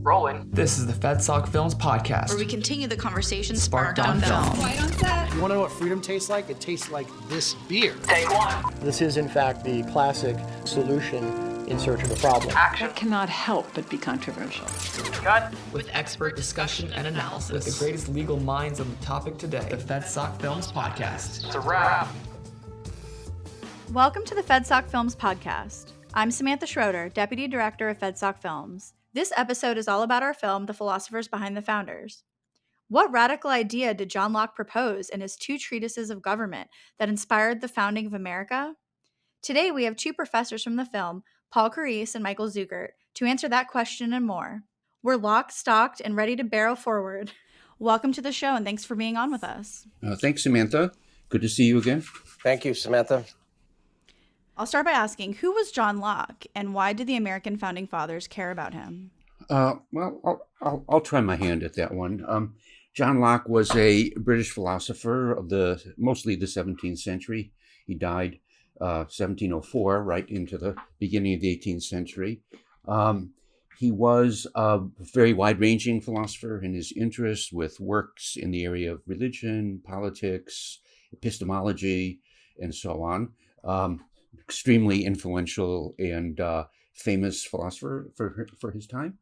Rolling. This is the FedSoc Films Podcast, where we continue the conversation sparked on film. Quiet on set. You want to know what freedom tastes like? It tastes like this beer. Take one. This is, in fact, the classic solution in search of a problem. Action. That cannot help but be controversial. Cut. With expert discussion and analysis. With the greatest legal minds on the topic today. The FedSoc Films Podcast. It's a wrap. Welcome to the FedSoc Films Podcast. I'm Samantha Schroeder, Deputy Director of FedSoc Films. This episode is all about our film, The Philosophers Behind the Founders. What radical idea did John Locke propose in his Two Treatises of Government that inspired the founding of America? Today, we have two professors from the film, Paul Carrese and Michael Zuckert, to answer that question and more. We're locked, stocked, and ready to barrel forward. Welcome to the show, and thanks for being on with us. Thanks, Samantha. Good to see you again. Thank you, Samantha. I'll start by asking, who was John Locke, and why did the American founding fathers care about him? I'll try my hand at that one. John Locke was a British philosopher of mostly the 17th century. He died 1704, right into the beginning of the 18th century. He was a very wide-ranging philosopher in his interests, with works in the area of religion, politics, epistemology, and so on. Extremely influential and famous philosopher for his time.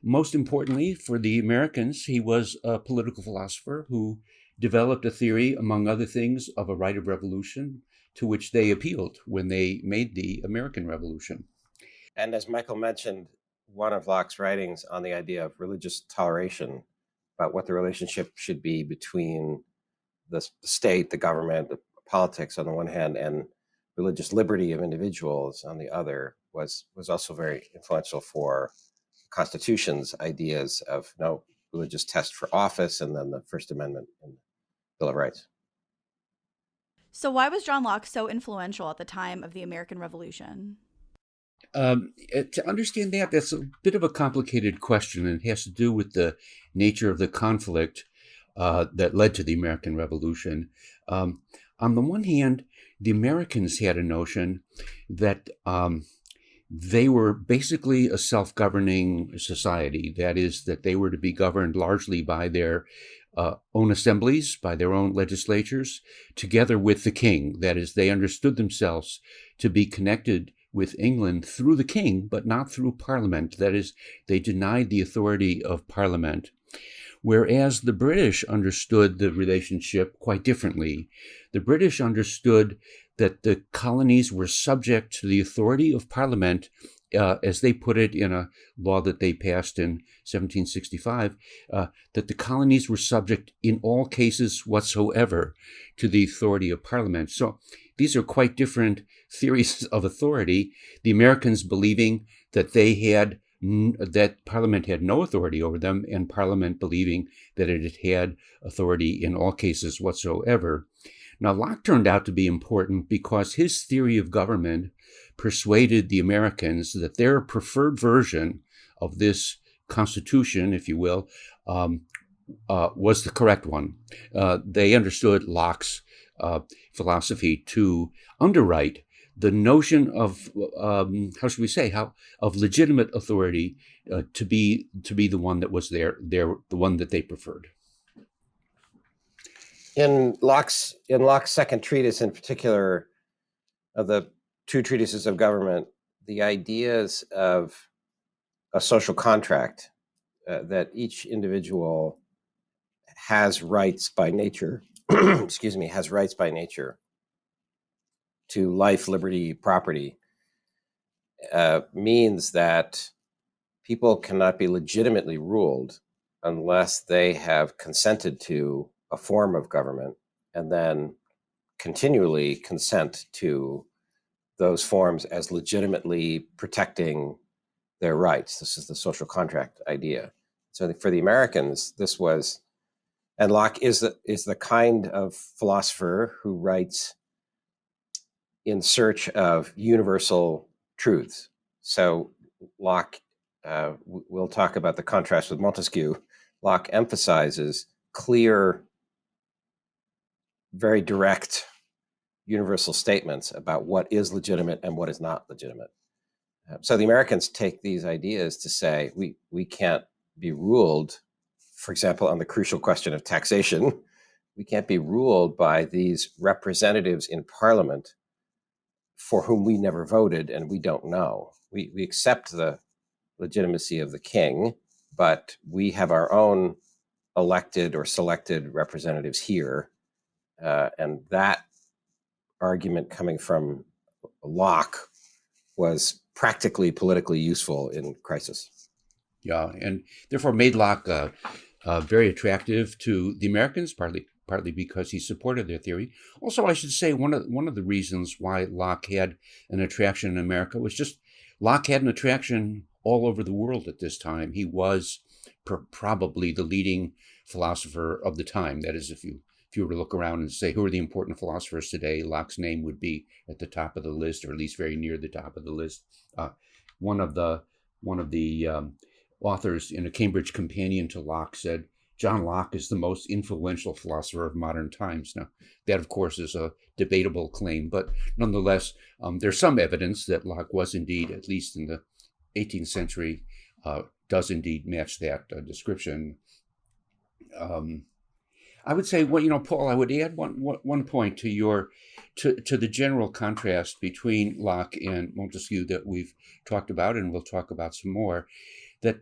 Most importantly, for the Americans, he was a political philosopher who developed a theory, among other things, of a right of revolution to which they appealed when they made the American Revolution. And as Michael mentioned, one of Locke's writings on the idea of religious toleration, about what the relationship should be between the state, the government, the politics on the one hand, and religious liberty of individuals on the other, was also very influential for the Constitution's ideas of no religious test for office, and then the First Amendment and Bill of Rights. So why was John Locke so influential at the time of the American Revolution? To understand that's a bit of a complicated question, and it has to do with the nature of the conflict that led to the American Revolution. On the one hand, the Americans had a notion that they were basically a self-governing society. That is, that they were to be governed largely by their own assemblies, by their own legislatures, together with the king. That is, they understood themselves to be connected with England through the king, but not through Parliament. That is, they denied the authority of Parliament. Whereas the British understood the relationship quite differently. The British understood that the colonies were subject to the authority of Parliament, as they put it in a law that they passed in 1765, that the colonies were subject in all cases whatsoever to the authority of Parliament. So these are quite different theories of authority. The Americans believing that that Parliament had no authority over them, and Parliament believing that it had authority in all cases whatsoever. Now, Locke turned out to be important because his theory of government persuaded the Americans that their preferred version of this Constitution, if you will, was the correct one. They understood Locke's philosophy to underwrite the notion of of legitimate authority to be the one that was the one that they preferred. In Locke's second treatise, in particular, of the Two Treatises of Government, the ideas of a social contract, that each individual has rights by nature, has rights by nature to life, liberty, property, means that people cannot be legitimately ruled unless they have consented to a form of government and then continually consent to those forms as legitimately protecting their rights. This is the social contract idea. So for the Americans, this was, and Locke is the kind of philosopher who writes in search of universal truths. So Locke, we'll talk about the contrast with Montesquieu. Locke emphasizes clear, very direct universal statements about what is legitimate and what is not legitimate. So the Americans take these ideas to say we can't be ruled, for example, on the crucial question of taxation. We can't be ruled by these representatives in Parliament for whom we never voted and we don't know. We accept the legitimacy of the king, but we have our own elected or selected representatives here. And that argument coming from Locke was practically politically useful in crisis. Yeah, and therefore made Locke very attractive to the Americans, partly because he supported their theory. Also, I should say one of the reasons why Locke had an attraction in America was just Locke had an attraction all over the world at this time. He was probably the leading philosopher of the time. That is, if you were to look around and say who are the important philosophers today, Locke's name would be at the top of the list, or at least very near the top of the list. One of the authors in a Cambridge companion to Locke said, John Locke is the most influential philosopher of modern times. Now, that, of course, is a debatable claim, but nonetheless, there's some evidence that Locke was indeed, at least in the 18th century, does indeed match that description. I would say, Paul, I would add one point to the general contrast between Locke and Montesquieu that we've talked about, and we'll talk about some more, that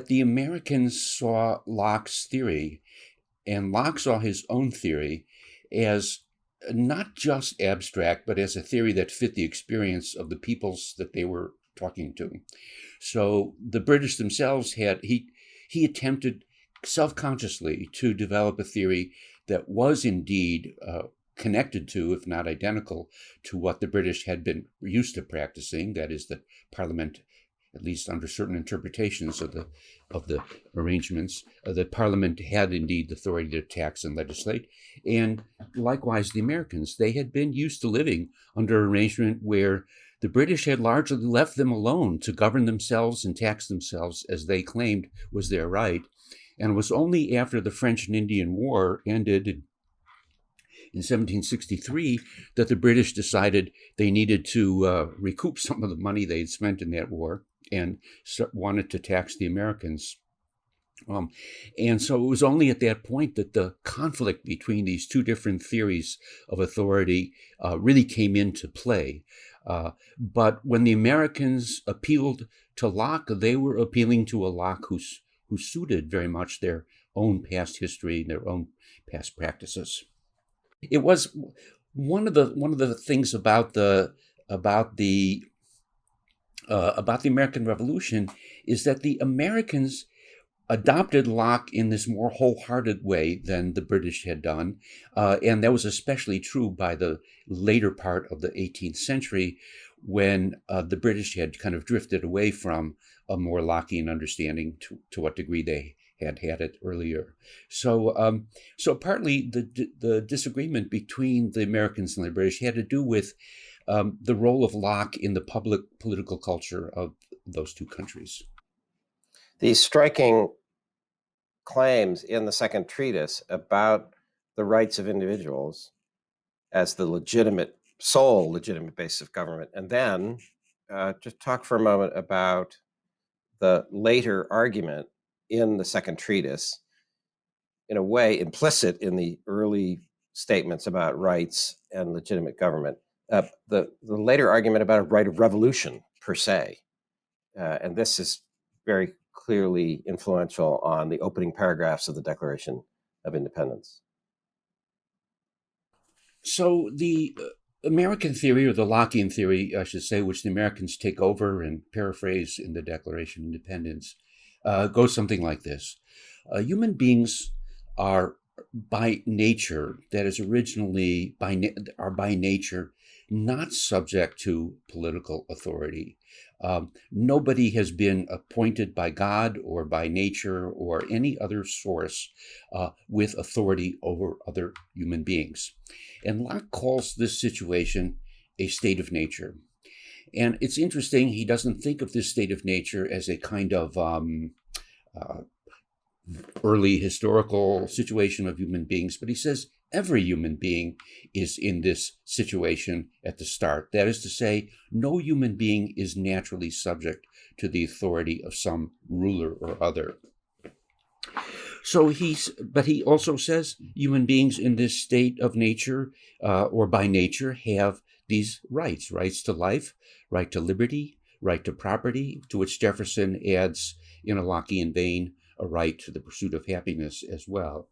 the Americans saw Locke's theory, and Locke saw his own theory as not just abstract, but as a theory that fit the experience of the peoples that they were talking to. So the British themselves he attempted self-consciously to develop a theory that was indeed connected to, if not identical, to what the British had been used to practicing. That is, that Parliament, at least under certain interpretations of the arrangements, that Parliament had indeed the authority to tax and legislate. And likewise, the Americans, they had been used to living under an arrangement where the British had largely left them alone to govern themselves and tax themselves as they claimed was their right. And it was only after the French and Indian War ended in 1763 that the British decided they needed to recoup some of the money they had spent in that war and wanted to tax the Americans. And so it was only at that point that the conflict between these two different theories of authority really came into play. But when the Americans appealed to Locke, they were appealing to a Locke who suited very much their own past history, their own past practices. It was one of the things about the American Revolution is that the Americans adopted Locke in this more wholehearted way than the British had done, and that was especially true by the later part of the 18th century, when the British had kind of drifted away from a more Lockean understanding to what degree they had it earlier. So partly the disagreement between the Americans and the British had to do with the role of Locke in the public political culture of those two countries. These striking claims in the second treatise about the rights of individuals as the sole legitimate basis of government, and then just talk for a moment about the later argument in the second treatise, in a way implicit in the early statements about rights and legitimate government, the later argument about a right of revolution per se. And this is very clearly influential on the opening paragraphs of the Declaration of Independence. So the American theory, or the Lockean theory, I should say, which the Americans take over and paraphrase in the Declaration of Independence, goes something like this. Human beings are by nature, that is originally are by nature not subject to political authority. Nobody has been appointed by God or by nature or any other source with authority over other human beings. And Locke calls this situation a state of nature. And it's interesting, he doesn't think of this state of nature as a kind of early historical situation of human beings, but he says every human being is in this situation at the start. That is to say, no human being is naturally subject to the authority of some ruler or other. But he also says human beings in this state of nature or by nature have these rights to life, right to liberty, right to property, to which Jefferson adds in a Lockean vein a right to the pursuit of happiness as well.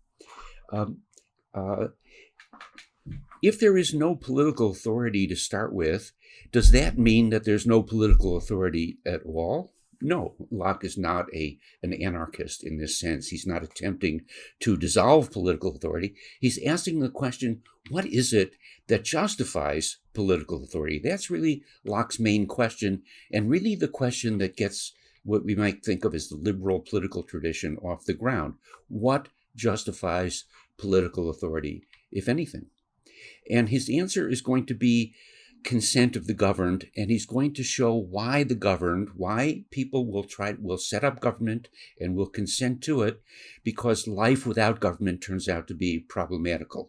If there is no political authority to start with, does that mean that there's no political authority at all? No, Locke is not an anarchist in this sense. He's not attempting to dissolve political authority. He's asking the question, what is it that justifies political authority? That's really Locke's main question, and really the question that gets what we might think of as the liberal political tradition off the ground. What justifies political authority, if anything? And his answer is going to be consent of the governed, and he's going to show why the governed, why people will set up government and will consent to it, because life without government turns out to be problematical.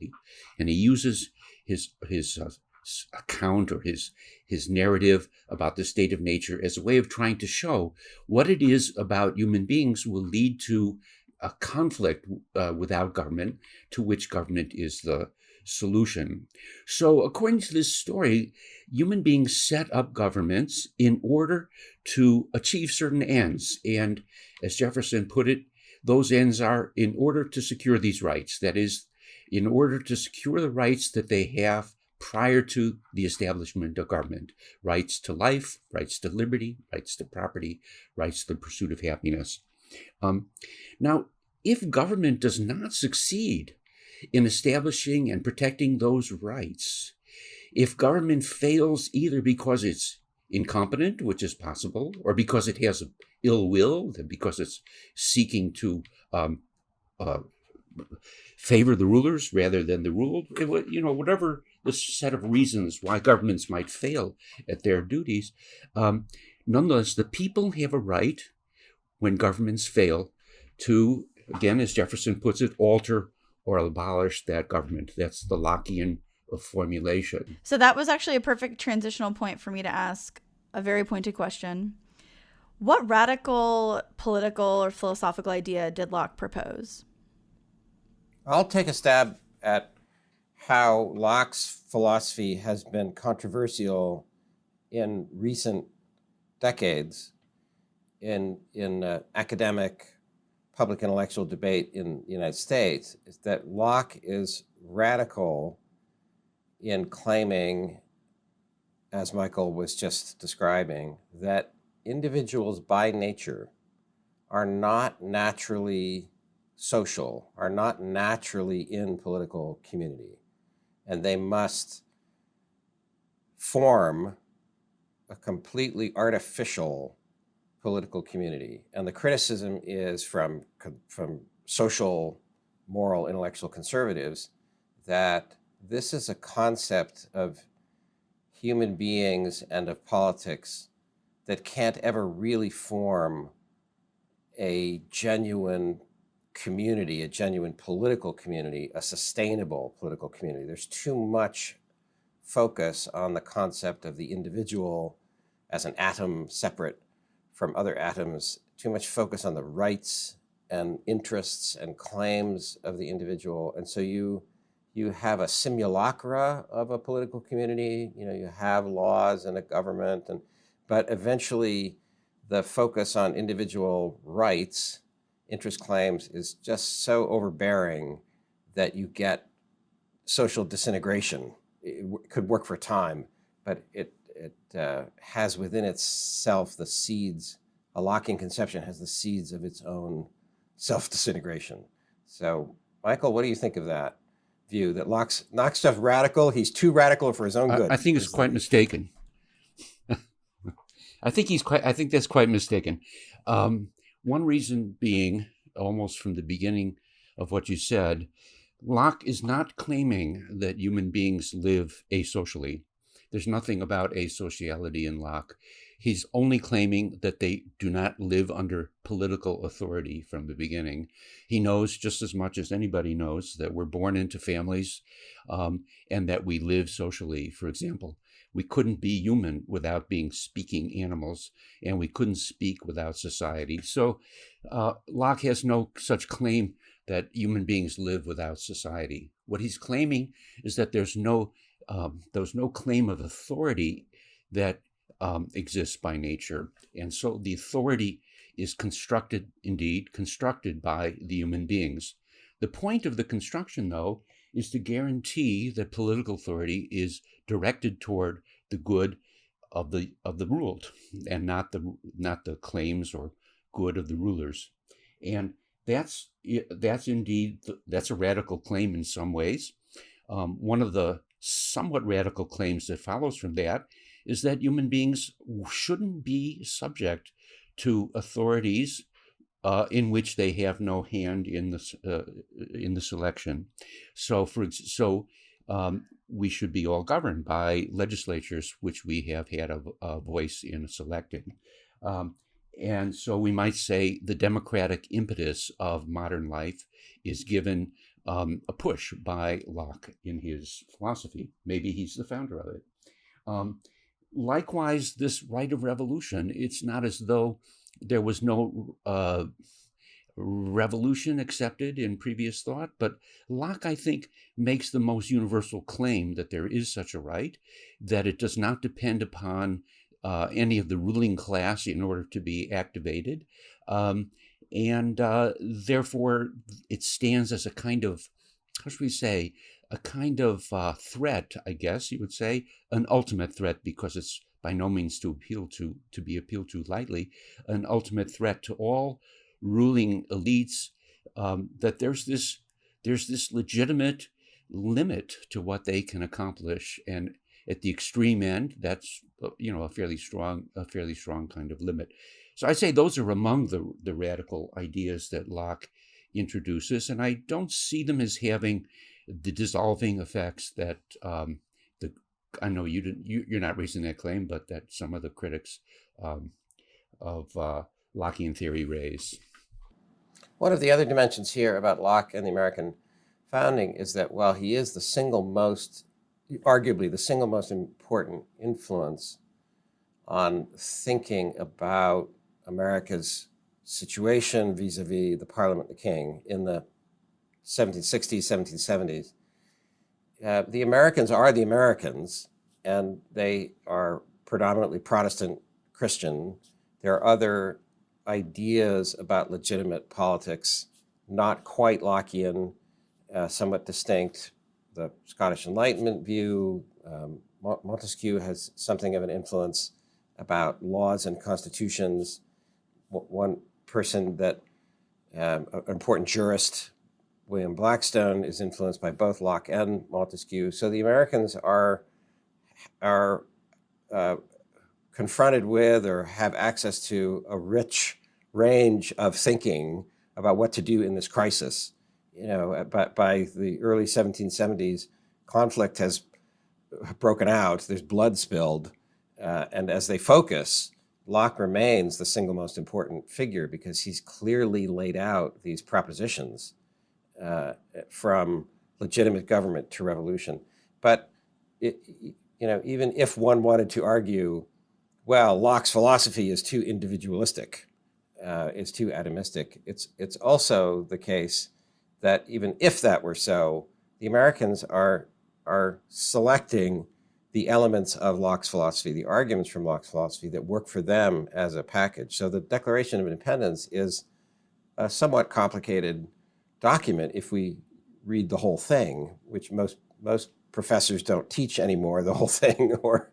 And he uses his account or his narrative about the state of nature as a way of trying to show what it is about human beings will lead to a conflict without government, to which government is the solution. So according to this story, human beings set up governments in order to achieve certain ends. And as Jefferson put it, those ends are in order to secure these rights. That is, in order to secure the rights that they have prior to the establishment of government. Rights to life, rights to liberty, rights to property, rights to the pursuit of happiness. Now, if government does not succeed in establishing and protecting those rights, if government fails either because it's incompetent, which is possible, or because it has ill will, because it's seeking to favor the rulers rather than the ruled, whatever the set of reasons why governments might fail at their duties, nonetheless, the people have a right, when governments fail, to, again, as Jefferson puts it, alter or abolish that government. That's the Lockean formulation. So that was actually a perfect transitional point for me to ask a very pointed question. What radical political or philosophical idea did Locke propose? I'll take a stab at how Locke's philosophy has been controversial in recent decades in academic public intellectual debate in the United States, is that Locke is radical in claiming, as Michael was just describing, that individuals by nature are not naturally social, are not naturally in political community, and they must form a completely artificial political community. And the criticism is from social, moral, intellectual conservatives that this is a concept of human beings and of politics that can't ever really form a genuine community, a genuine political community, a sustainable political community. There's too much focus on the concept of the individual as an atom separate from other atoms, too much focus on the rights and interests and claims of the individual. And so you have a simulacra of a political community, you have laws and a government, but eventually the focus on individual rights, interest claims, is just so overbearing that you get social disintegration. It could work for time, but it has within itself the seeds, a Lockean conception has the seeds of its own self-disintegration. So, Michael, what do you think of that view, that Locke's just radical, he's too radical for his own good? I think it's quite mistaken. I think that's quite mistaken. One reason being, almost from the beginning of what you said, Locke is not claiming that human beings live asocially. There's nothing about asociality in Locke. He's only claiming that they do not live under political authority from the beginning. He knows just as much as anybody knows that we're born into families and that we live socially. For example, we couldn't be human without being speaking animals, and we couldn't speak without society. So Locke has no such claim that human beings live without society. What he's claiming is that there's no claim of authority that exists by nature. And so the authority is constructed by the human beings. The point of the construction, though, is to guarantee that political authority is directed toward the good of the ruled, and not the claims or good of the rulers. And that's a radical claim in some ways. One of the somewhat radical claims that follows from that is that human beings shouldn't be subject to authorities in which they have no hand in the selection. So we should be all governed by legislatures which we have had a voice in selecting. And so we might say the democratic impetus of modern life is given a push by Locke in his philosophy. Maybe he's the founder of it. Likewise, this right of revolution, it's not as though there was no revolution accepted in previous thought, but Locke, I think, makes the most universal claim that there is such a right, that it does not depend upon any of the ruling class in order to be activated. And therefore, it stands as a kind of, how should we say, a kind of threat, I guess you would say, an ultimate threat, because it's by no means to be appealed to lightly, an ultimate threat to all ruling elites, that there's this legitimate limit to what they can accomplish, and at the extreme end, that's a fairly strong kind of limit. So I'd say those are among the radical ideas that Locke introduces, and I don't see them as having the dissolving effects that I know you're not raising that claim, but that some of the critics of Lockean theory raise. One of the other dimensions here about Locke and the American founding is that while he is arguably the single most important influence on thinking about America's situation vis-a-vis the Parliament, the King, in the 1760s, 1770s, the Americans are the Americans, and they are predominantly Protestant Christian. There are other ideas about legitimate politics, not quite Lockean, somewhat distinct. The Scottish Enlightenment view, Montesquieu has something of an influence about laws and constitutions. One person that, an important jurist, William Blackstone, is influenced by both Locke and Montesquieu. So the Americans are confronted with or have access to a rich range of thinking about what to do in this crisis. But by the early 1770s, conflict has broken out. There's blood spilled, and as they focus, Locke remains the single most important figure because he's clearly laid out these propositions from legitimate government to revolution. But even if one wanted to argue, well, Locke's philosophy is too individualistic, is too atomistic, it's also the case that even if that were so, the Americans are selecting the elements of Locke's philosophy, the arguments from Locke's philosophy that work for them as a package. So the Declaration of Independence is a somewhat complicated document if we read the whole thing, which most professors don't teach anymore, the whole thing, or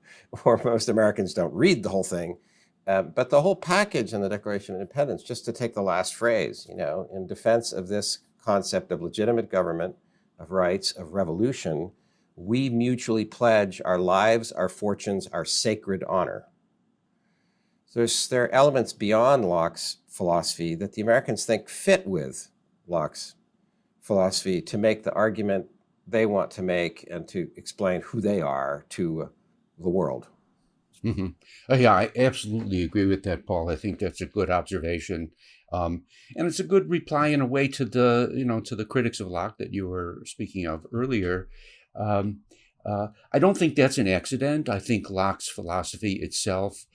most Americans don't read the whole thing. But the whole package in the Declaration of Independence, just to take the last phrase, in defense of this concept of legitimate government, of rights, of revolution, we mutually pledge our lives, our fortunes, our sacred honor. So there are elements beyond Locke's philosophy that the Americans think fit with Locke's philosophy to make the argument they want to make and to explain who they are to the world. Mm-hmm. Yeah, I absolutely agree with that, Paul. I think that's a good observation. And it's a good reply in a way to the critics of Locke that you were speaking of earlier. I don't think that's an accident. I think Locke's philosophy itself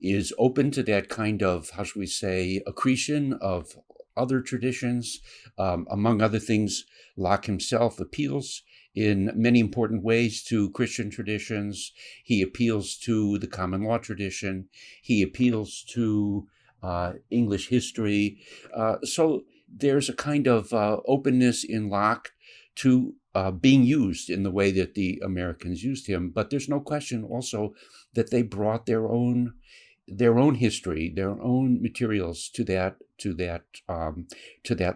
is open to that kind of, how should we say, accretion of other traditions. Among other things, Locke himself appeals in many important ways to Christian traditions. He appeals to the common law tradition. He appeals to English history. So there's a kind of openness in Locke to being used in the way that the Americans used him. But there's no question also that they brought their own history, their own materials to that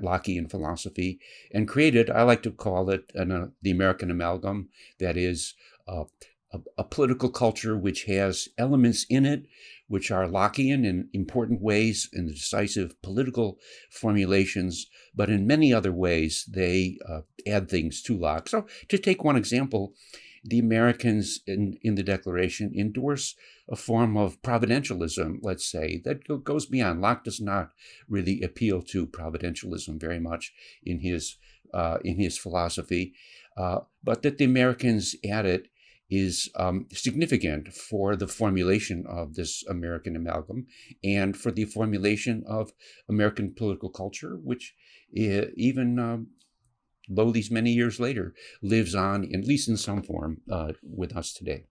Lockean philosophy, and created, I like to call it, the American amalgam. That is a political culture which has elements in it which are Lockean in important ways in the decisive political formulations, but in many other ways they add things to Locke. So to take one example, the Americans in the Declaration endorse a form of providentialism, let's say, that goes beyond. Locke does not really appeal to providentialism very much in his philosophy, but that the Americans add it is significant for the formulation of this American amalgam and for the formulation of American political culture, which even though these many years later lives on, at least in some form, with us today.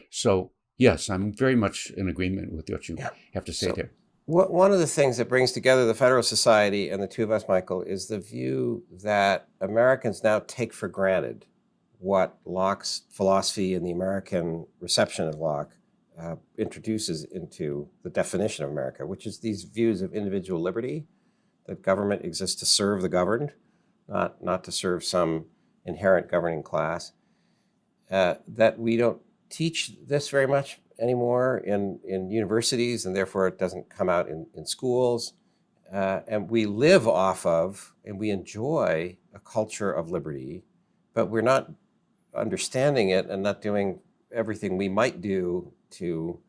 So, yes, I'm very much in agreement with what you have to say there. One of the things that brings together the Federalist Society and the two of us, Michael, is the view that Americans now take for granted what Locke's philosophy and the American reception of Locke introduces into the definition of America, which is these views of individual liberty, that government exists to serve the governed, not to serve some inherent governing class, that we don't teach this very much anymore in universities, and therefore it doesn't come out in schools. And we live off of, and we enjoy a culture of liberty, but we're not understanding it and not doing everything we might do to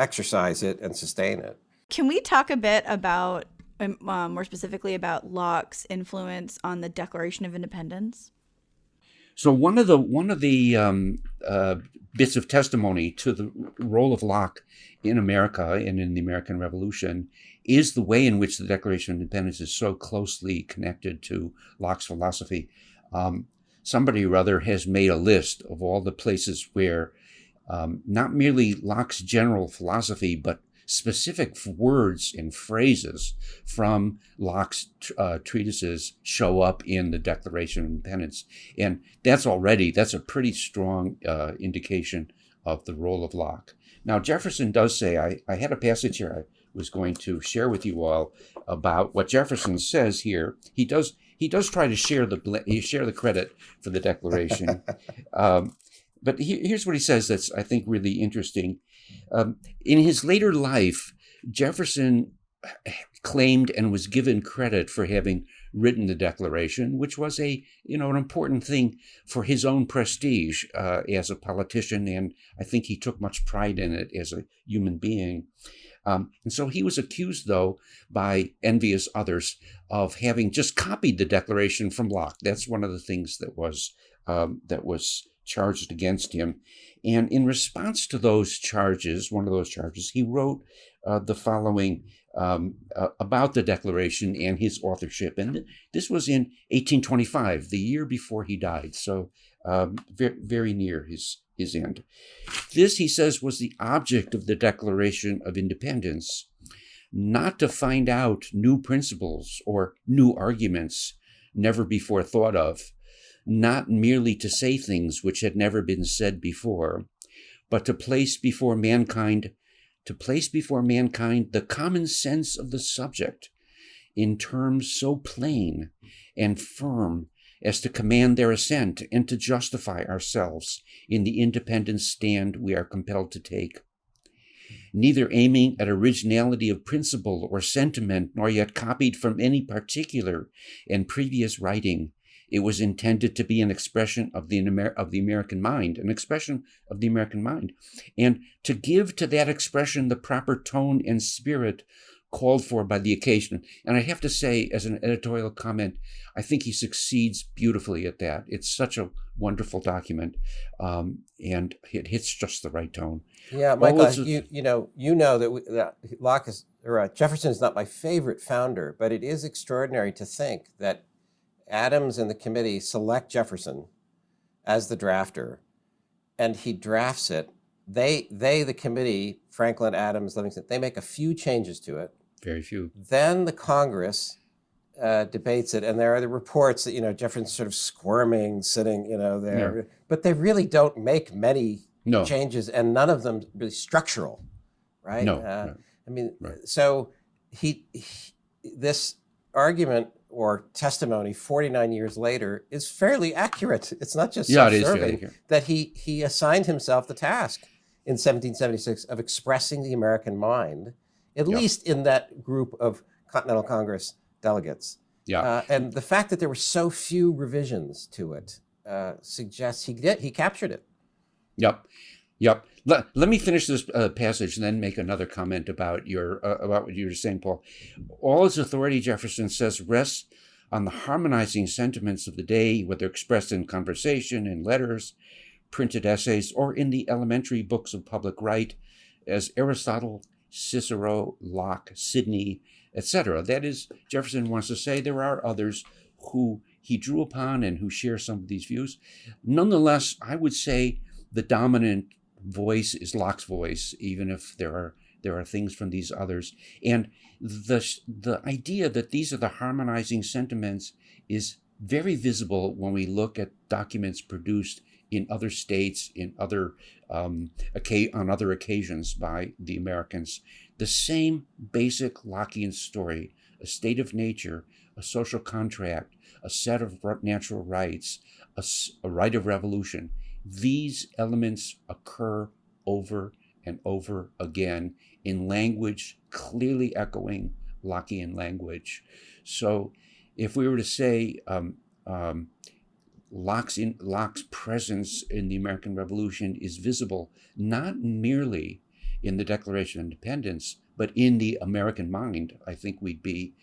exercise it and sustain it. Can we talk a bit about, more specifically, about Locke's influence on the Declaration of Independence? So one of the bits of testimony to the role of Locke in America and in the American Revolution is the way in which the Declaration of Independence is so closely connected to Locke's philosophy. Somebody or other has made a list of all the places where not merely Locke's general philosophy, but specific words and phrases from Locke's treatises show up in the Declaration of Independence. And that's a pretty strong indication of the role of Locke. Now, Jefferson does say, I had a passage here I was going to share with you all about what Jefferson says here. He does try to share the credit for the Declaration. But here's what he says that's, I think, really interesting. In his later life, Jefferson claimed and was given credit for having written the Declaration, which was an important thing for his own prestige as a politician, and I think he took much pride in it as a human being. And so he was accused, though, by envious others of having just copied the Declaration from Locke. That's one of the things that was charged against him. And in response to those charges, one of those charges, he wrote the following about the Declaration and his authorship. And this was in 1825, the year before he died. So very, very near his end. This, he says, was the object of the Declaration of Independence, not to find out new principles or new arguments never before thought of, not merely to say things which had never been said before, but to place before mankind the common sense of the subject in terms so plain and firm as to command their assent and to justify ourselves in the independent stand we are compelled to take, neither aiming at originality of principle or sentiment, nor yet copied from any particular and previous writing, It was intended to be an expression of the American mind, and to give to that expression the proper tone and spirit called for by the occasion. And I have to say, as an editorial comment, I think he succeeds beautifully at that. It's such a wonderful document, and it hits just the right tone. Yeah, Michael, you know that Locke is, or Jefferson is not my favorite founder, but it is extraordinary to think that Adams and the committee select Jefferson as the drafter, and he drafts it. The committee, Franklin, Adams, Livingston, they make a few changes to it. Very few. Then the Congress debates it, and there are the reports that, Jefferson's sort of squirming, sitting, there. Yeah. But they really don't make many changes, and none of them really structural, right? No. I mean, right. So this argument or testimony 49 years later is fairly accurate. It's not just self-serving, that he assigned himself the task in 1776 of expressing the American mind, at least in that group of Continental Congress delegates. Yeah. And the fact that there were so few revisions to it suggests he captured it. Yep. Let me finish this passage and then make another comment about about what you were saying, Paul. All his authority, Jefferson says, rests on the harmonizing sentiments of the day, whether expressed in conversation, in letters, printed essays, or in the elementary books of public right, as Aristotle, Cicero, Locke, Sidney, etc. That is, Jefferson wants to say there are others who he drew upon and who share some of these views. Nonetheless, I would say the dominant voice is Locke's voice, even if there are things from these others. And the idea that these are the harmonizing sentiments is very visible when we look at documents produced in other states, on other occasions by the Americans. The same basic Lockean story, a state of nature, a social contract, a set of natural rights, a right of revolution. These elements occur over and over again in language clearly echoing Lockean language. So if we were to say Locke's presence in the American Revolution is visible not merely in the Declaration of Independence, but in the American mind, I think we'd be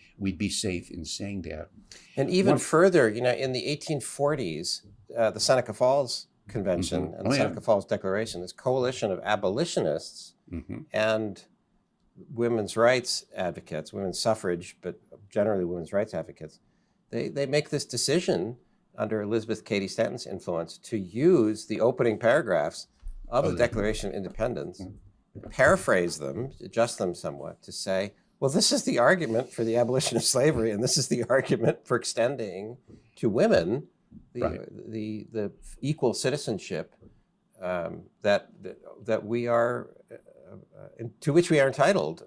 safe in saying that. And even further, in the 1840s, the Seneca Falls Convention and the Seneca Falls Declaration, this coalition of abolitionists and women's rights advocates, women's suffrage, but generally women's rights advocates, they make this decision under Elizabeth Cady Stanton's influence to use the opening paragraphs of the Declaration of Independence, paraphrase them, adjust them somewhat to say, well, this is the argument for the abolition of slavery, and this is the argument for extending to women the equal citizenship that we are to which we are entitled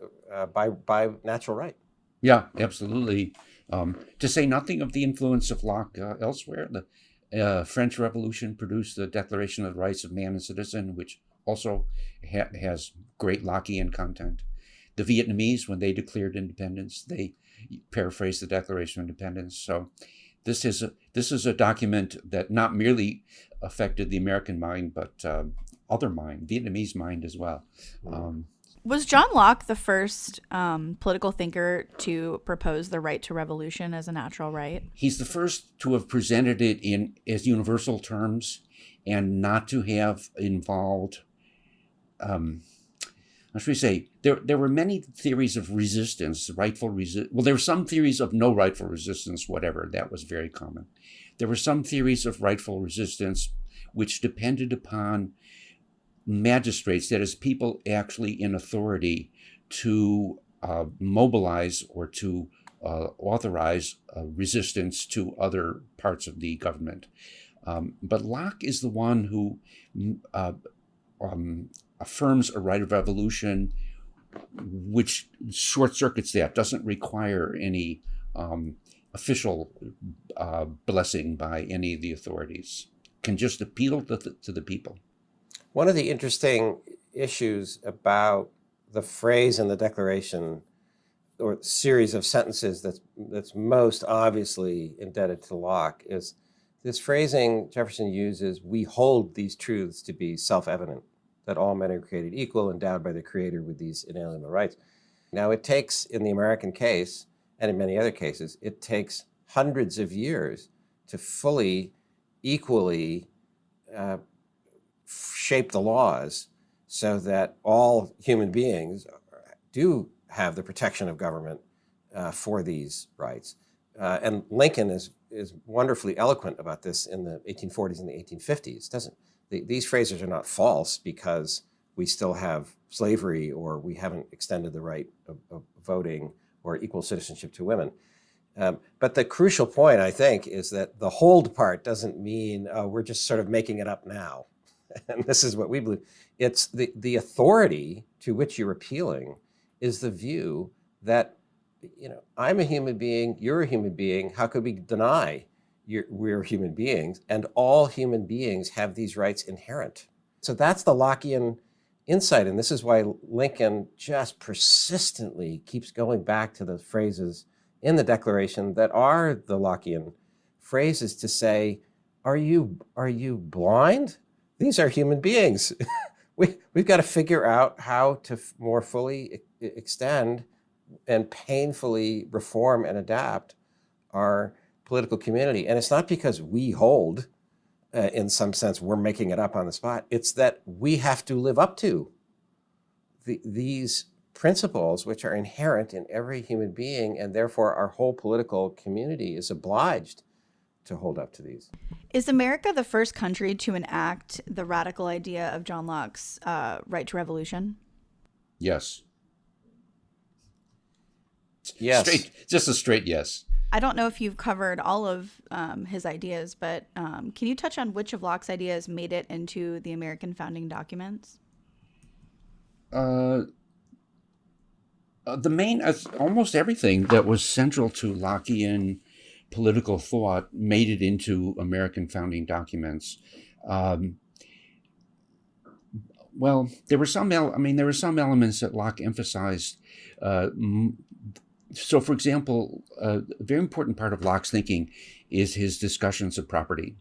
by natural right. Yeah, absolutely. To say nothing of the influence of Locke elsewhere, the French Revolution produced the Declaration of the Rights of Man and Citizen, which also has great Lockean content. The Vietnamese, when they declared independence, they paraphrased the Declaration of Independence. So this is a document that not merely affected the American mind, but other mind, Vietnamese mind as well. Was John Locke the first political thinker to propose the right to revolution as a natural right? He's the first to have presented it as universal terms and not to have involved, how should we say, there were many theories of resistance, there were some theories of no rightful resistance, whatever, that was very common. There were some theories of rightful resistance which depended upon magistrates, that is, people actually in authority to mobilize or to authorize resistance to other parts of the government. But Locke is the one who affirms a right of revolution which short circuits that, doesn't require any official blessing by any of the authorities, can just appeal to the people. One of the interesting issues about the phrase in the Declaration, or series of sentences that's most obviously indebted to Locke, is this phrasing Jefferson uses, we hold these truths to be self-evident, that all men are created equal, endowed by the Creator with these inalienable rights. Now, it takes, in the American case, and in many other cases, it takes hundreds of years to fully, equally shape the laws so that all human beings do have the protection of government for these rights. And Lincoln is wonderfully eloquent about this in the 1840s and the 1850s. These phrases are not false because we still have slavery or we haven't extended the right of voting or equal citizenship to women. But the crucial point, I think, is that the hold part doesn't mean we're just sort of making it up now. And this is what we believe. It's the authority to which you're appealing is the view that, I'm a human being, you're a human being. How could we deny we're human beings? And all human beings have these rights inherent. So that's the Lockean insight. And this is why Lincoln just persistently keeps going back to the phrases in the Declaration that are the Lockean phrases to say, are you blind? These are human beings. We've got to figure out how to more fully extend and painfully reform and adapt our political community. And it's not because we hold, in some sense, we're making it up on the spot. It's that we have to live up to these principles which are inherent in every human being, and therefore our whole political community is obliged to hold up to these. Is America the first country to enact the radical idea of John Locke's right to revolution? Yes. Yes. Just a straight yes. I don't know if you've covered all of his ideas, but can you touch on which of Locke's ideas made it into the American founding documents? The main, almost everything that was central to Lockean political thought made it into American founding documents. Well, there were some elements that Locke emphasized. So, for example, a very important part of Locke's thinking is his discussions of property.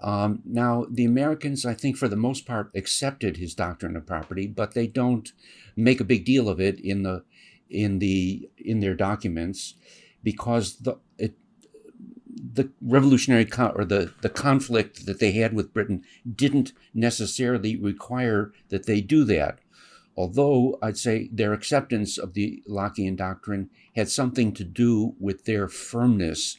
Now, the Americans, I think, for the most part, accepted his doctrine of property, but they don't make a big deal of it in their documents because the revolutionary the conflict that they had with Britain didn't necessarily require that they do that. Although I'd say their acceptance of the Lockean doctrine had something to do with their firmness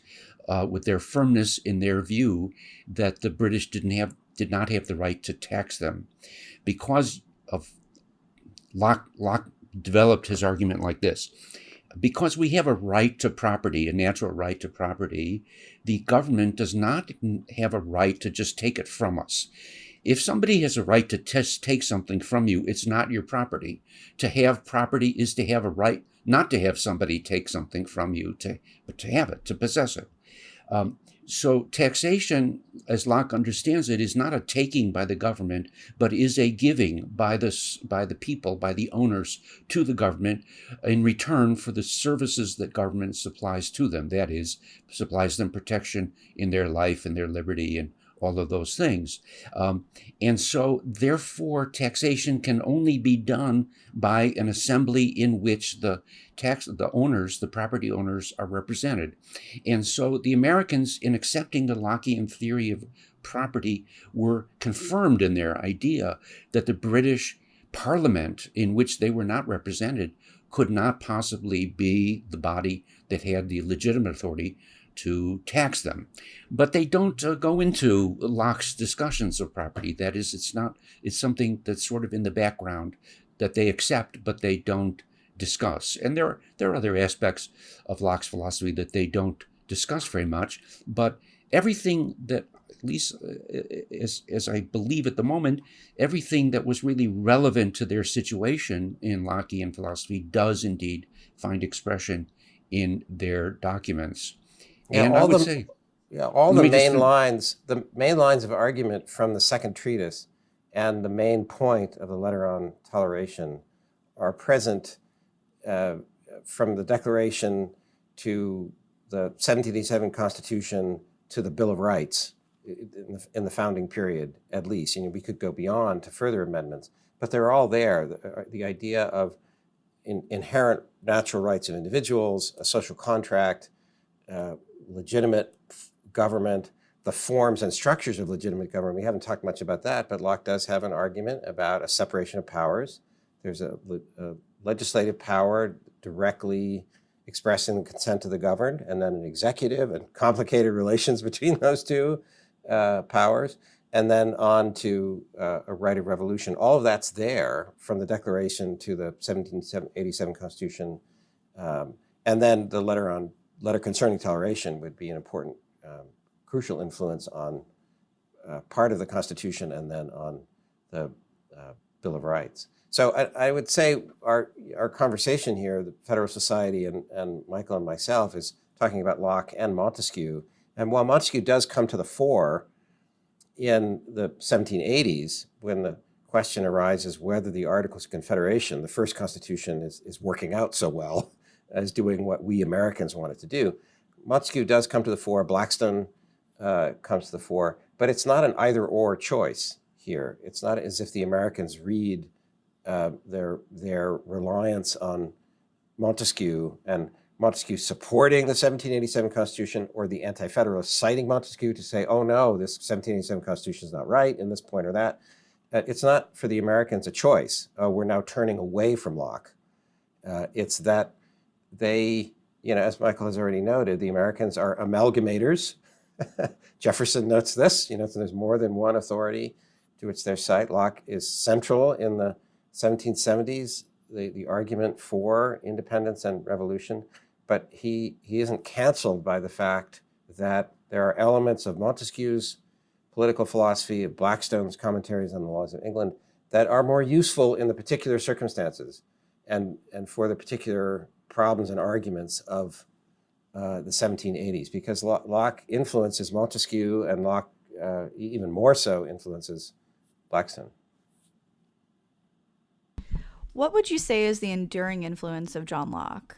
in their view that the British did not have the right to tax them. Because of Locke developed his argument like this. Because we have a right to property, a natural right to property, the government does not have a right to just take it from us. If somebody has a right to take something from you, it's not your property. To have property is to have a right not to have somebody take something from you, but to have it, to possess it. So taxation, as Locke understands it, is not a taking by the government, but is a giving by the people, by the owners to the government in return for the services that government supplies to them. That is, supplies them protection in their life and their liberty and all of those things. And so, therefore, taxation can only be done by an assembly in which the property owners are represented. And so the Americans, in accepting the Lockean theory of property, were confirmed in their idea that the British Parliament, in which they were not represented, could not possibly be the body that had the legitimate authority to tax them. But they don't go into Locke's discussions of property. That is, it's something that's sort of in the background that they accept, but they don't discuss. And there are other aspects of Locke's philosophy that they don't discuss very much, but everything that, at least as I believe at the moment, everything that was really relevant to their situation in Lockean philosophy does indeed find expression in their documents. And I would say, all the main lines of argument from the second treatise and the main point of the letter on toleration are present from the Declaration to the 1787 Constitution to the Bill of Rights. in the founding period, at least. We could go beyond to further amendments, but they're all there. The idea of inherent natural rights of individuals, a social contract, legitimate government, the forms and structures of legitimate government. We haven't talked much about that, but Locke does have an argument about a separation of powers. There's a legislative power directly expressing the consent of the governed, and then an executive and complicated relations between those two powers, and then on to a right of revolution. All of that's there from the Declaration to the 1787 Constitution. And then the letter concerning toleration would be an important, crucial influence on part of the Constitution and then on the Bill of Rights. So I would say our conversation here, the Federalist Society and Michael and myself, is talking about Locke and Montesquieu. And while Montesquieu does come to the fore in the 1780s, when the question arises whether the Articles of Confederation, the first Constitution, is working out so well as doing what we Americans want it to do, Montesquieu does come to the fore. Blackstone comes to the fore, but it's not an either-or choice here. It's not as if the Americans read their reliance on Montesquieu and Montesquieu supporting the 1787 Constitution, or the Anti-Federalists citing Montesquieu to say, oh no, this 1787 Constitution is not right in this point or that. It's not for the Americans a choice. We're now turning away from Locke. It's that they, as Michael has already noted, the Americans are amalgamators. Jefferson notes this, there's more than one authority to which they cite. Locke is central in the 1770s, the argument for independence and revolution, but he isn't canceled by the fact that there are elements of Montesquieu's political philosophy, of Blackstone's commentaries on the laws of England, that are more useful in the particular circumstances and for the particular problems and arguments of the 1780s, because Locke influences Montesquieu, and Locke even more so influences Blackstone. What would you say is the enduring influence of John Locke?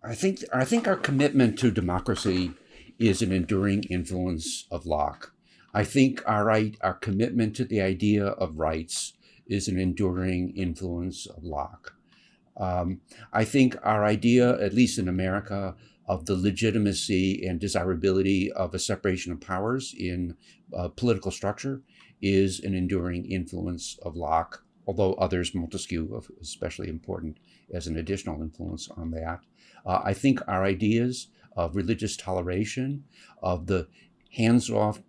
I think our commitment to democracy is an enduring influence of Locke. I think our commitment to the idea of rights is an enduring influence of Locke. I think our idea, at least in America, of the legitimacy and desirability of a separation of powers in political structure is an enduring influence of Locke, although others, Montesquieu, especially important as an additional influence on that. I think our ideas of religious toleration, of the hands-off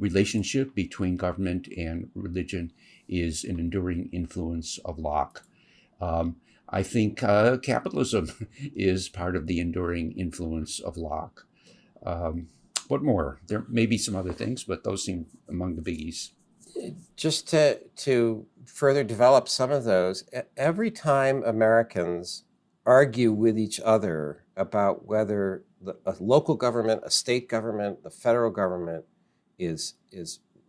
relationship between government and religion is an enduring influence of Locke. I think capitalism is part of the enduring influence of Locke. What more? There may be some other things, but those seem among the biggies. Just to further develop some of those, every time Americans argue with each other about whether a local government, a state government, the federal government is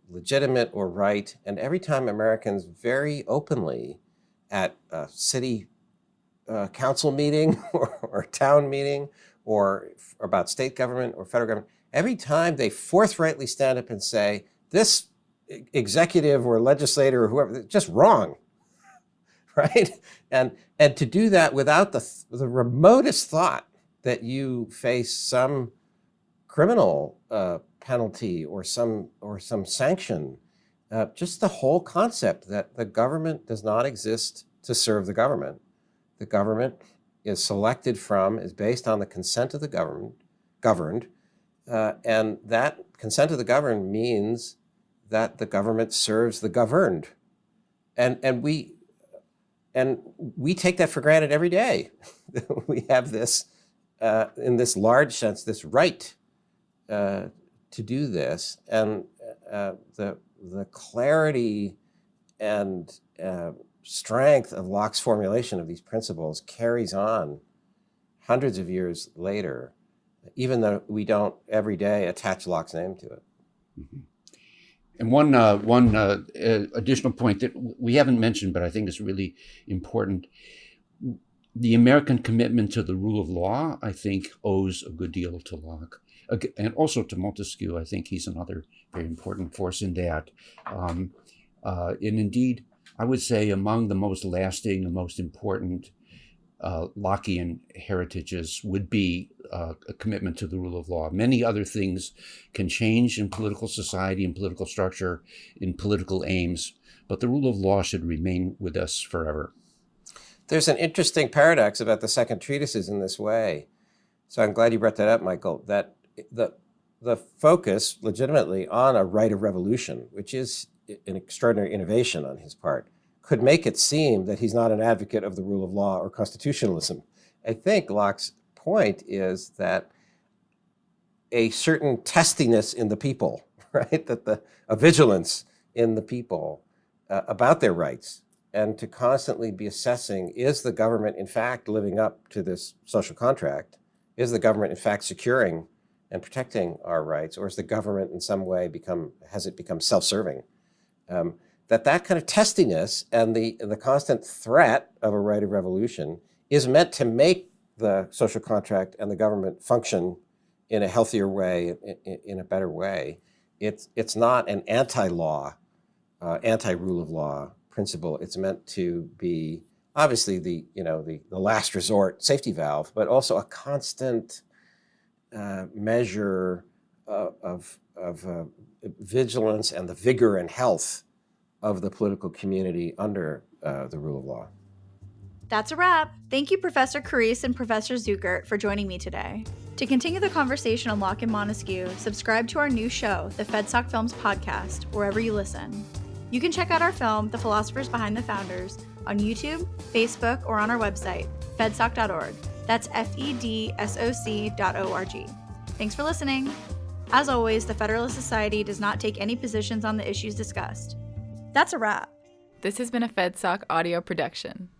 legitimate or right, and every time Americans very openly at a city council meeting or town meeting or about state government or federal government, every time they forthrightly stand up and say, this executive or legislator or whoever, just wrong, right? And to do that without the remotest thought that you face some criminal penalty or some sanction, just the whole concept that the government does not exist to serve the government. The government is selected from, is based on the consent of the governed, and that consent of the governed means that the government serves the governed, and we take that for granted every day. We have this, in this large sense, this right to do this, and the clarity and strength of Locke's formulation of these principles carries on hundreds of years later, even though we don't every day attach Locke's name to it. Mm-hmm. And one additional point that we haven't mentioned, but I think is really important. the American commitment to the rule of law, I think, owes a good deal to Locke. And also to Montesquieu. I think he's another very important force in that. And indeed, I would say among the most lasting and most important Lockean heritages would be a commitment to the rule of law. Many other things can change in political society, in political structure, in political aims, but the rule of law should remain with us forever. There's an interesting paradox about the second treatises in this way. So I'm glad you brought that up, Michael, that the focus legitimately on a right of revolution, which is an extraordinary innovation on his part, could make it seem that he's not an advocate of the rule of law or constitutionalism. I think Locke's point is that a certain testiness in the people, right, that a vigilance in the people about their rights, and to constantly be assessing, is the government in fact living up to this social contract? Is the government in fact securing and protecting our rights, or is the government in some way become self-serving? That kind of testiness and the constant threat of a right of revolution is meant to make the social contract and the government function in a healthier way, in a better way. It's not an anti-law, anti-rule of law principle. It's meant to be obviously the last resort safety valve, but also a constant measure of vigilance and the vigor and health of the political community under the rule of law. That's a wrap. Thank you, Professor Carrese and Professor Zuckert, for joining me today. To continue the conversation on Locke and Montesquieu, subscribe to our new show, the FedSoc Films Podcast, wherever you listen. You can check out our film, The Philosophers Behind the Founders, on YouTube, Facebook, or on our website, fedsoc.org. That's FEDSOC.org. Thanks for listening. As always, the Federalist Society does not take any positions on the issues discussed. That's a wrap. This has been a FedSoc audio production.